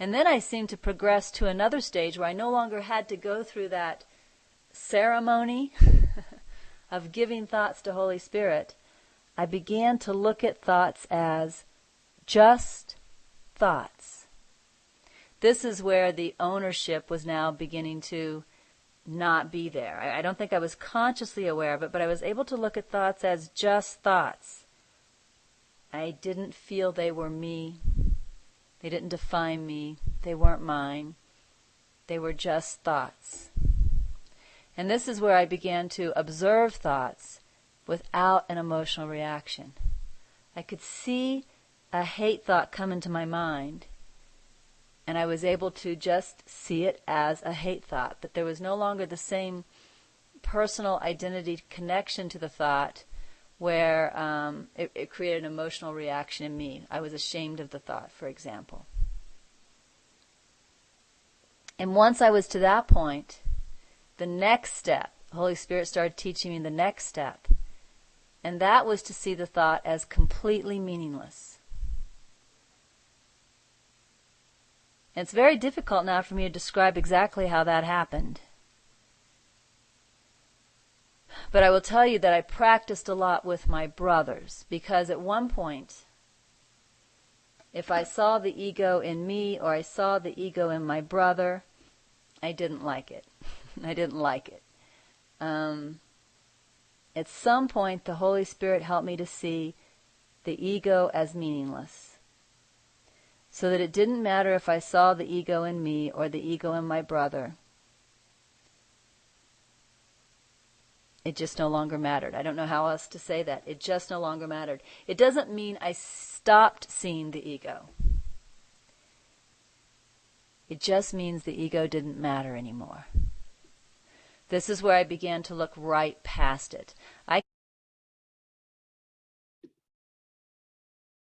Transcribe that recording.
And then I seemed to progress to another stage where I no longer had to go through that ceremony of giving thoughts to Holy Spirit. I began to look at thoughts as just thoughts. This is where the ownership was now beginning to not be there. I don't think I was consciously aware of it, but I was able to look at thoughts as just thoughts. I didn't feel they were me. They didn't define me. They weren't mine. They were just thoughts. And this is where I began to observe thoughts without an emotional reaction. I could see a hate thought come into my mind, and I was able to just see it as a hate thought, but there was no longer the same personal identity connection to the thought where it created an emotional reaction in me. I was ashamed of the thought, for example. And once I was to that point, the next step, Holy Spirit started teaching me the next step, and that was to see the thought as completely meaningless. And it's very difficult now for me to describe exactly how that happened. But I will tell you that I practiced a lot with my brothers, because at one point, if I saw the ego in me or I saw the ego in my brother, I didn't like it. I didn't like it. At some point, the Holy Spirit helped me to see the ego as meaningless, so that it didn't matter if I saw the ego in me or the ego in my brother. It just no longer mattered. I don't know how else to say that. It just no longer mattered. It doesn't mean I stopped seeing the ego. It just means the ego didn't matter anymore. This is where I began to look right past it. I